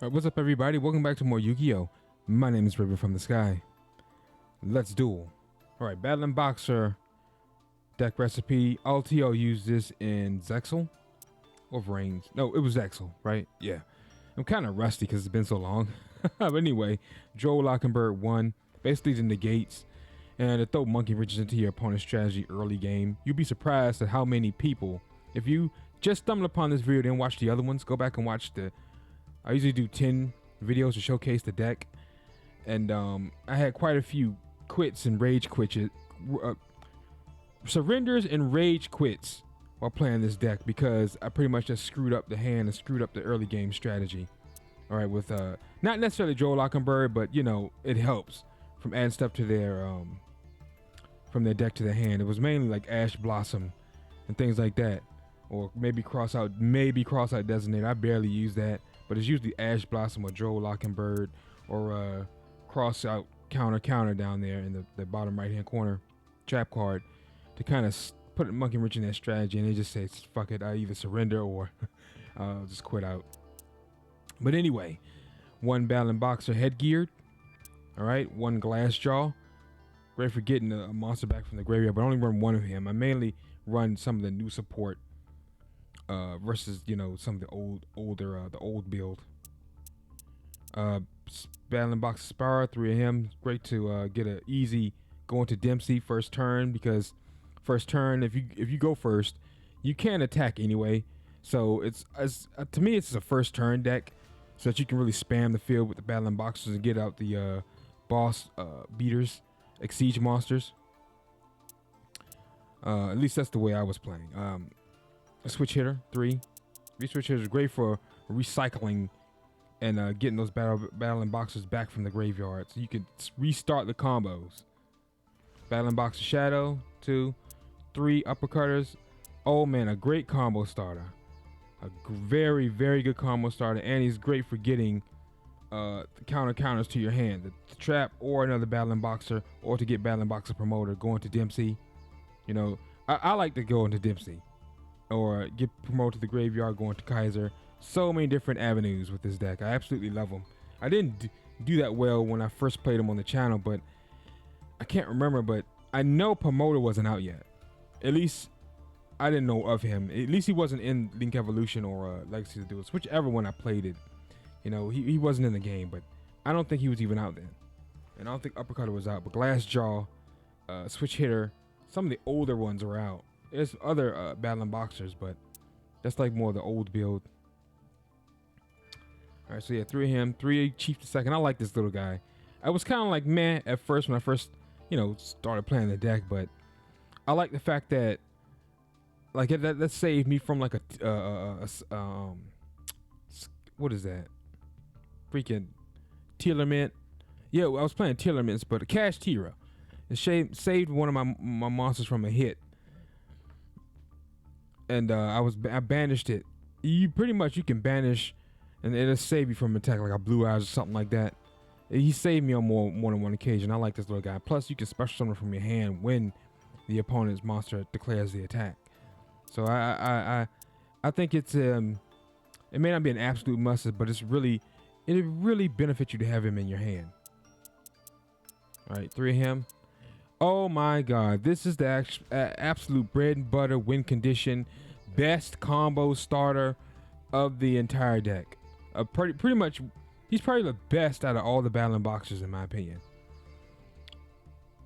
Alright, what's up everybody? Welcome back to more Yu-Gi-Oh! My name is River from the Sky. Let's duel. Alright, Battling Boxer deck recipe. ALTIO used this in Zexal or Reigns. No, it was Zexal, right? Yeah. I'm kind of rusty because it's been so long. But anyway, Joel Lockenberg won. Basically the negates and to throw monkey wrenches into your opponent's strategy early game. You'd be surprised at how many people, if you just stumble upon this video, then watch the other ones, go back and watch I usually do 10 videos to showcase the deck, and I had quite a few quits and rage quits, surrenders and rage quits while playing this deck because I pretty much just screwed up the hand and screwed up the early game strategy. All right, with not necessarily Joel Lockenberg, but you know it helps from adding stuff to their from their deck to their hand. It was mainly like Ash Blossom and things like that, or maybe cross out Designator. I barely use that. But it's usually Ash Blossom or Joel Lockenberg or cross out counter down there in the bottom right hand corner trap card to kind of put a monkey wrench in that strategy, and they just say fuck it, I either surrender or just quit out. But anyway, one Battling Boxer headgeared, all right, one Glass Jaw, great for getting a monster back from the graveyard, but I only run one of him. I mainly run some of the new support versus, you know, some of the old build. Battling Boxer Spire, 3 of him. Great to get an easy go into Dempsey first turn, because first turn, if you go first, you can't attack anyway. So it's to me it's a first turn deck, so that you can really spam the field with the Battling Boxers and get out the boss beaters, Exige monsters. At least that's the way I was playing. A switch hitter, 3 switch hitters, great for recycling and getting those battling boxers back from the graveyard, so you can restart the combos. Battling Boxer Shadow, 2, 3 uppercutters. Oh man, a great combo starter, a very good combo starter, and he's great for getting the counters to your hand, the trap or another Battling Boxer, or to get Battling Boxer promoter going to Dempsey. You know, I like to go into Dempsey or get promoted to the graveyard going to Kaiser. So many different avenues with this deck. I absolutely love them. I didn't do that well when I first played them on the channel, but I can't remember, but I know promoter wasn't out yet. At least I didn't know of him. At least he wasn't in Link Evolution or Legacy of the Duels, whichever one I played it. You know, he wasn't in the game, but I don't think he was even out then. And I don't think Uppercutter was out, but Glass Jaw, Switch Hitter, some of the older ones are out. There's other Battling Boxers, but that's like more the old build. All right, so yeah, 3 of him, 3 Chief the second. I like this little guy. I was kind of like meh at first when I first, you know, started playing the deck, but I like the fact that like that saved me from like what is that? Freaking Tealerment. Yeah, I was playing Tealerments, but a Cash Tira. It saved one of my monsters from a hit. And I banished it. You can banish, and it'll save you from attack, like a Blue Eyes or something like that. He saved me on more than one occasion. I like this little guy. Plus, you can special summon from your hand when the opponent's monster declares the attack. So I think it's it may not be an absolute must, but it really benefits you to have him in your hand. All right, 3 of him. Oh my God, this is the absolute bread and butter win condition, best combo starter of the entire deck. Pretty much, he's probably the best out of all the Battling Boxers in my opinion.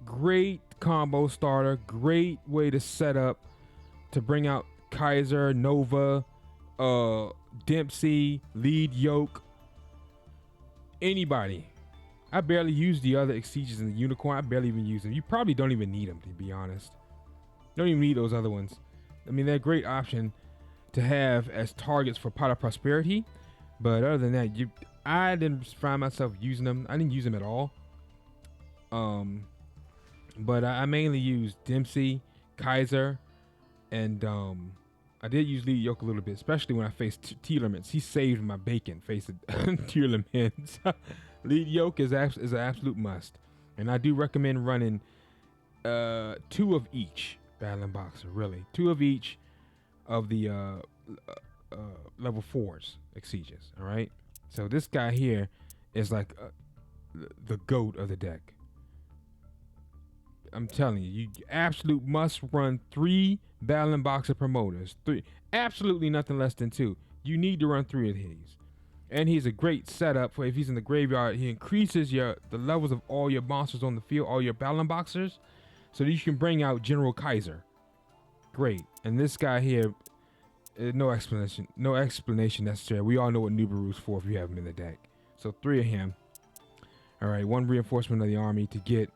Great combo starter, great way to set up to bring out Kaiser, Nova, Dempsey, Lead Yoke, anybody. I barely use the other Exiges in the Unicorn. I barely even use them. You probably don't even need them, to be honest. You don't even need those other ones. I mean, they're a great option to have as targets for Pot of Prosperity. But other than that, I didn't find myself using them. I didn't use them at all. But I mainly used Dempsey, Kaiser, and I did use Lead Yoke a little bit, especially when I faced Tealerments. He saved my bacon facing Tealerments. Lead Yoke is an absolute must, and I do recommend running 2 of each Battling Boxer. Really, 2 of each of the level 4s Exiges. All right, So this guy here is like the goat of the deck. I'm telling you, you absolute must run 3 Battling Boxer promoters. 3, absolutely nothing less than 2. You need to run 3 of these. And he's a great setup for if he's in the graveyard. He increases the levels of all your monsters on the field, all your Battling Boxers, so that you can bring out General Kaiser. Great. And this guy here, no explanation necessary. We all know what Nubaru's for if you have him in the deck. So 3 of him. All right, 1 reinforcement of the army to get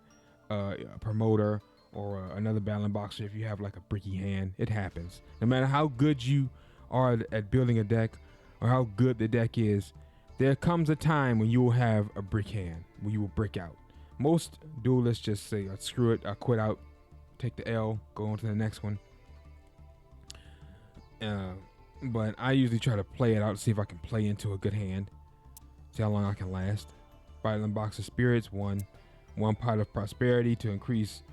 a promoter or another Battling Boxer if you have like a bricky hand. It happens. No matter how good you are at building a deck or how good the deck is, there comes a time when you will have a brick hand, when you will brick out. Most duelists just say, screw it, I quit out, take the L, go on to the next one. But I usually try to play it out to see if I can play into a good hand, see how long I can last. Battling Boxer Spirits, one pot of prosperity to increase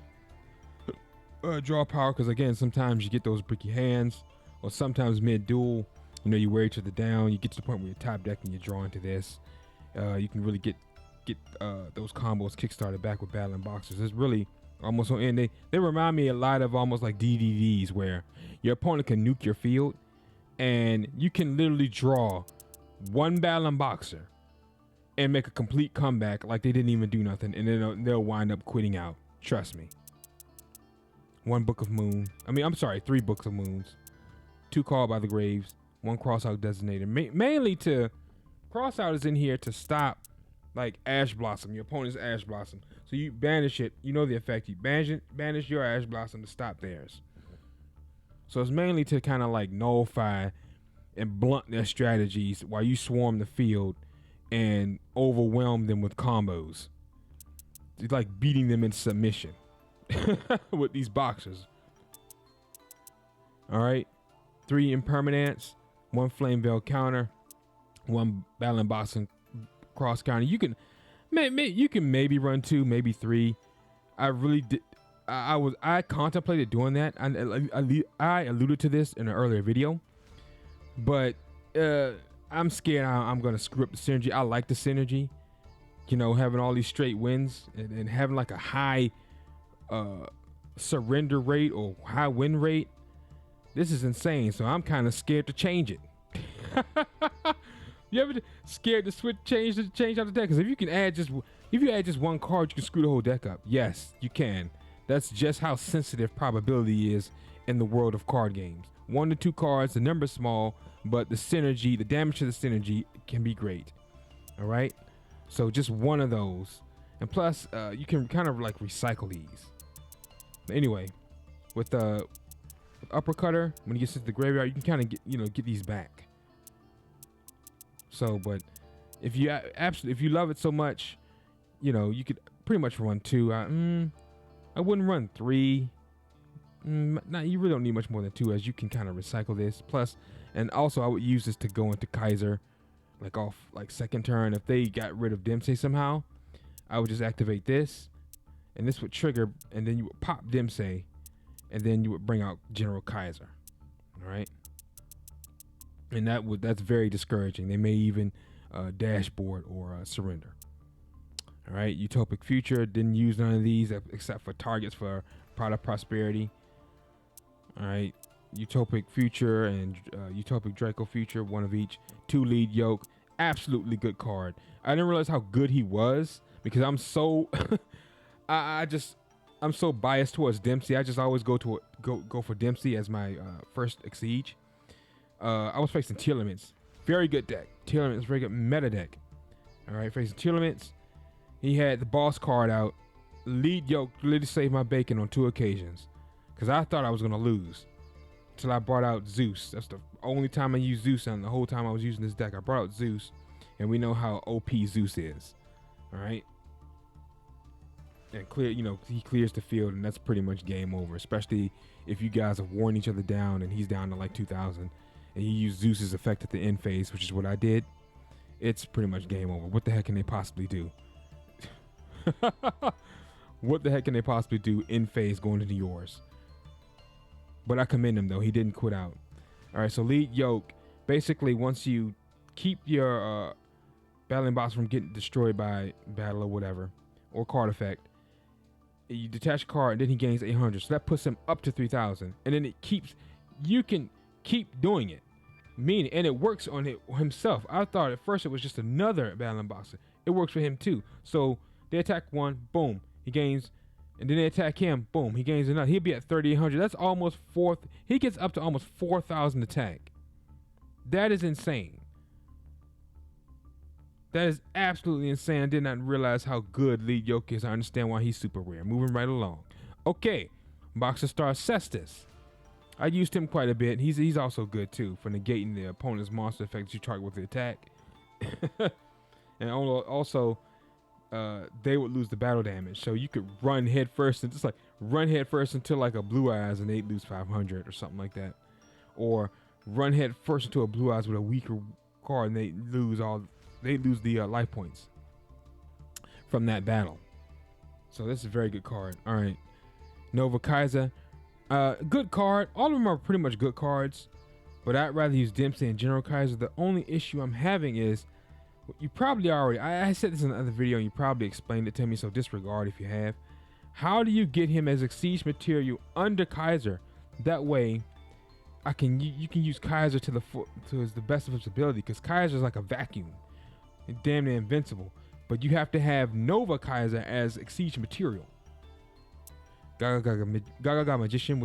draw power, because again, sometimes you get those bricky hands, or sometimes mid-duel, you know, you wear each other down, you get to the point where you're top deck and you're drawing to this. You can really get those combos kickstarted back with Battling Boxers. It's really almost on end. They remind me a lot of almost like DDDs, where your opponent can nuke your field and you can literally draw 1 Battling Boxer and make a complete comeback like they didn't even do nothing, and then they'll wind up quitting out. Trust me. 1 Book of Moon. I'm sorry, 3 Books of Moons. 2 Called by the Graves. 1 Crossout Designator. Mainly to... Crossout is in here to stop, like, Ash Blossom. Your opponent's Ash Blossom. So you banish it. You know the effect. You banish your Ash Blossom to stop theirs. So it's mainly to kind of, like, nullify and blunt their strategies while you swarm the field and overwhelm them with combos. It's like beating them in submission with these boxers. All right, 3 Impermanence, 1 Flame Veil counter, 1 Battling Boxing cross counter. You can maybe run 2, maybe 3. I really did. I contemplated doing that. I alluded to this in an earlier video, but I'm scared I'm gonna screw up the synergy. I like the synergy, you know, having all these straight wins and having like a high surrender rate or high win rate. This is insane. So I'm kind of scared to change it. You ever scared to change out the deck? Because if you add just 1 card, you can screw the whole deck up. Yes, you can. That's just how sensitive probability is in the world of card games. 1 to 2 cards, the number's small, but the synergy, the damage to the synergy can be great. All right, so just 1 of those, and plus you can kind of like recycle these. But anyway, with Uppercutter, when he gets into the graveyard, you can kind of get these back. So, but if you love it so much, you know, you could pretty much run 2. I wouldn't run 3. You really don't need much more than 2, as you can kind of recycle this. Plus, and also I would use this to go into Kaiser, like off like second turn. If they got rid of Dempsey somehow, I would just activate this, and this would trigger, and then you would pop Dempsey, and then you would bring out General Kaiser. All right, and that's very discouraging. They may even dashboard or surrender. All right, Utopic Future, didn't use none of these except for targets for Product Prosperity. All right, Utopic Future and Utopic Draco Future, 1 of each. 2 Lead Yoke, absolutely good card. I didn't realize how good he was because I'm so I'm so biased towards Dempsey. I just always go for Dempsey as my first siege. I was facing Tearlaments, very good deck. Tearlaments, very good meta deck. All right, facing Tearlaments. He had the boss card out. Lead Yoke literally saved my bacon on 2 occasions because I thought I was going to lose until I brought out Zeus. That's the only time I used Zeus, and the whole time I was using this deck, I brought out Zeus, and we know how OP Zeus is. All right. And he clears the field, and that's pretty much game over, especially if you guys have worn each other down and he's down to like 2,000, and you use Zeus's effect at the end phase, which is what I did. It's pretty much game over. What the heck can they possibly do? What the heck can they possibly do in phase going into yours? But I commend him, though. He didn't quit out. All right, so Lead Yoke. Basically, once you keep your battling box from getting destroyed by battle or whatever, or card effect. You detach a card, and then he gains 800. So that puts him up to 3,000. And then it keeps, you can keep doing it. Meaning, and it works on himself. I thought at first it was just another battling boxer. It works for him too. So they attack one, boom, he gains, and then they attack him, boom, he gains another. He'll be at 3,800. That's almost he gets up to almost 4,000 attack. That is insane. That is absolutely insane. I did not realize how good Lead Yoke is. I understand why he's super rare. Moving right along. Okay, Boxer Star Cestus. I used him quite a bit. He's also good too for negating the opponent's monster effects you target with the attack. And also, they would lose the battle damage. So you could run head first and just like run head first until like a Blue Eyes and they'd lose 500 or something like that. Or run head first into a Blue Eyes with a weaker card and they lose the life points from that battle. So this is a very good card. All right, Nova Kaiser. Good card. All of them are pretty much good cards, but I'd rather use Dempsey and General Kaiser. The only issue I'm having is, you probably already, I said this in another video and you probably explained it to me, so disregard if you have. How do you get him as a siege material under Kaiser? That way, you can use Kaiser to the best of his ability, because Kaiser is like a vacuum, damn near invincible. But you have to have Nova Kaiser as siege material. Gaga Magician,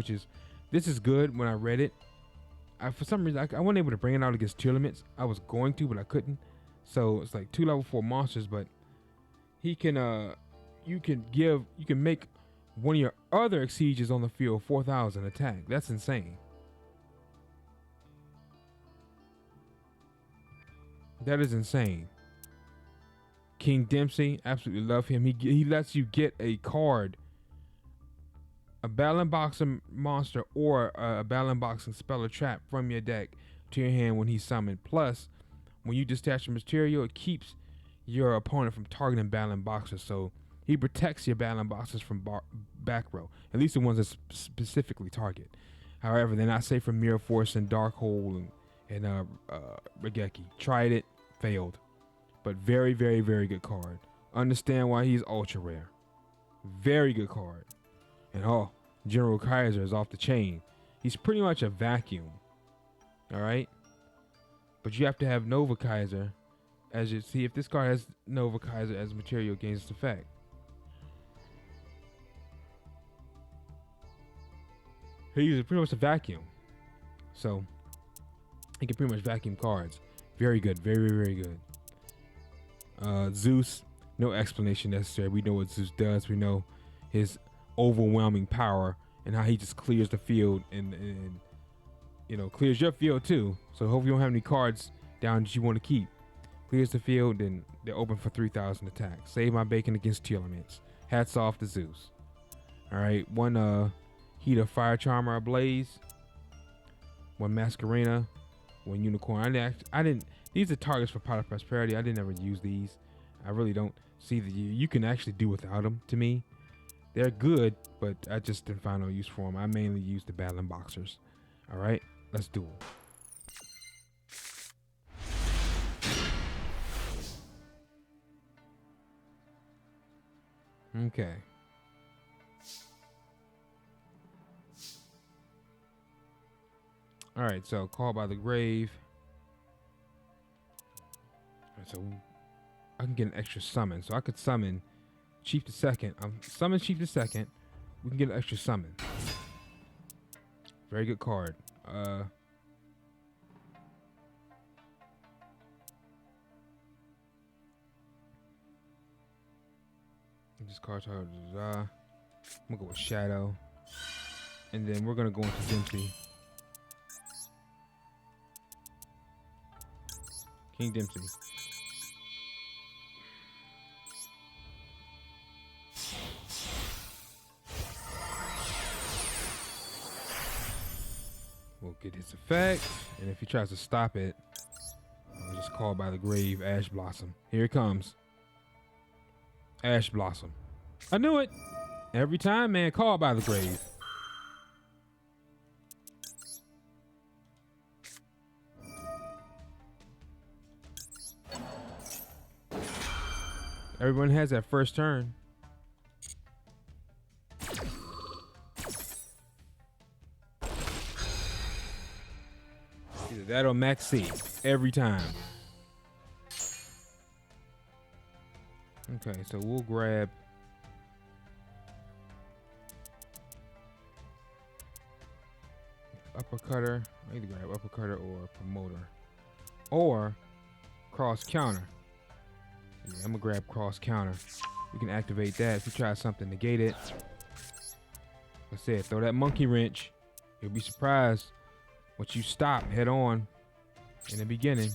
this is good. When I read it, for some reason I wasn't able to bring it out against tier limits. I was going to, but I couldn't. So it's like 2 level 4 monsters, but he can you can make one of your other sieges on the field 4,000 attack. That's insane. That is insane. King Dempsey, absolutely love him. He lets you get a card, a battling boxing monster or a battling boxing spell or trap from your deck to your hand when he's summoned. Plus, when you detach your material, it keeps your opponent from targeting battling boxers. So he protects your battling boxers from back row, at least the ones that specifically target. However, they're not safe from Mirror Force and Dark Hole and Regeki. Tried it, failed. But very, very, very good card. Understand why he's ultra rare. Very good card. And General Kaiser is off the chain. He's pretty much a vacuum. Alright? But you have to have Nova Kaiser as you see if this card has Nova Kaiser as material gains its effect. He's pretty much a vacuum. So he can pretty much vacuum cards. Very good. Very, very good. Zeus, no explanation necessary. We know what Zeus does. We know his overwhelming power and how he just clears the field and clears your field too. So hope you don't have any cards down that you want to keep. Clears the field and they're open for 3,000 attacks. Save my bacon against tier limits. Hats off to Zeus. All right, one Heat of Fire Charmer Ablaze, one Masquerena, one Unicorn. I didn't. These are targets for Pot of Prosperity. I didn't ever use these. I really don't see you can actually do without them. To me, they're good, but I just didn't find no use for them. I mainly use the battling boxers. All right, let's duel. Okay. All right, so Call by the Grave. So I can get an extra summon. So I could summon Chief the Second. Summon Chief the Second. We can get an extra summon. Very good card. This card's hard. I'm gonna go with Shadow. And then we're gonna go into Dempsey. King Dempsey. We'll get his effect, and if he tries to stop it, I'll just Call by the Grave, Ash Blossom. Here it comes. Ash Blossom. I knew it. Every time, man, Call by the Grave. Everyone has that first turn. Either that or max C every time. Okay, so we'll grab uppercutter. I either grab uppercutter or promoter. Or cross counter. Yeah, I'm gonna grab cross counter. We can activate that if we try something, negate it. Like I said, throw that monkey wrench. You'll be surprised what you stop head on in the beginning.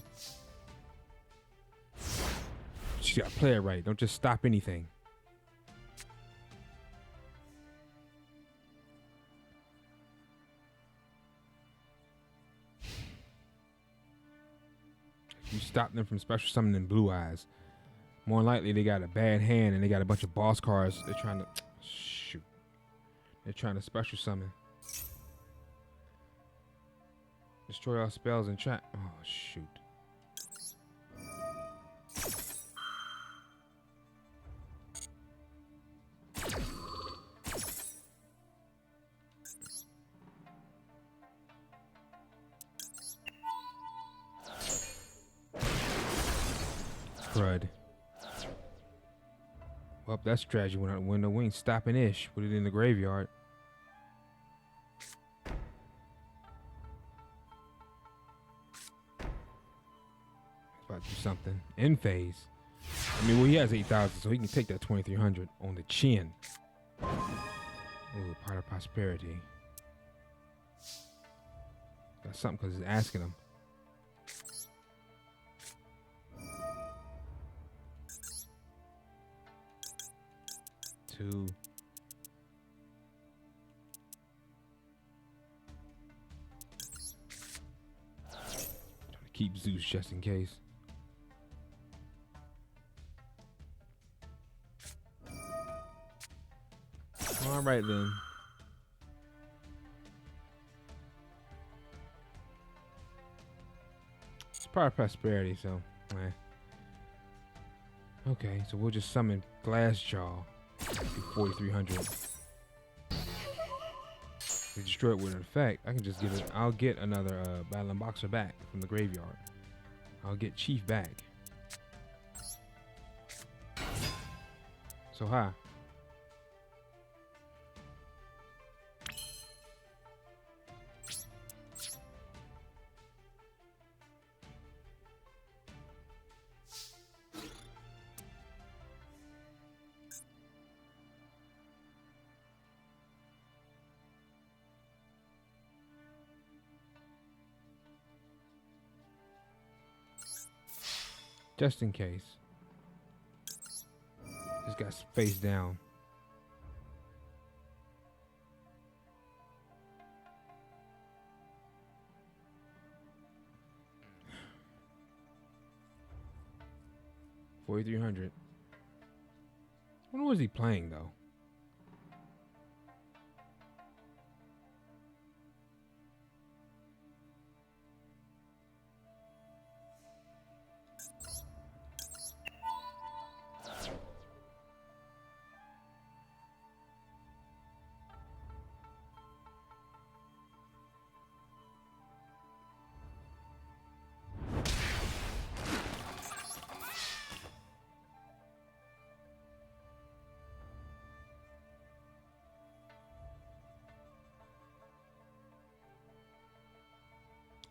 You gotta play it right. Don't just stop anything. You stop them from special summoning blue eyes. More likely they got a bad hand and they got a bunch of boss cards. They're trying to shoot. They're trying to special summon. Destroy all spells and trap. Oh shoot. Crud. Well, that strategy went out the window. We ain't stopping ish. Put it in the graveyard. About to do something. In phase. I mean, well, he has 8,000, so he can take that 2,300 on the chin. Ooh, part of prosperity. Got something because he's asking him. Two. Trying to keep Zeus just in case. All right then. It's part of prosperity, so. Okay, so we'll just summon Glassjaw. 4,300. We destroy it with an effect. I can just get it. I'll get another BATTLIN BOXER back from the graveyard. I'll get Chief back. So high. Just in case. Just got face down. $4,300. What was he playing though?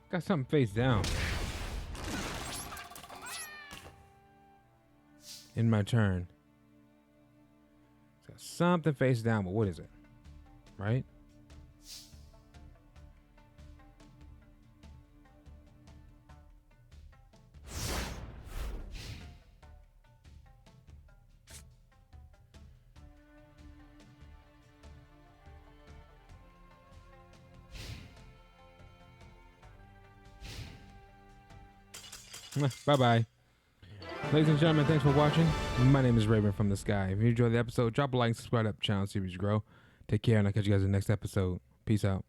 Got something face down. In my turn. Got something face down, but what is it? Right? Bye-bye. Ladies and gentlemen, thanks for watching. My name is Raven from the Sky. If you enjoyed the episode, drop a like, subscribe to the channel, see what you grow. Take care, and I'll catch you guys in the next episode. Peace out.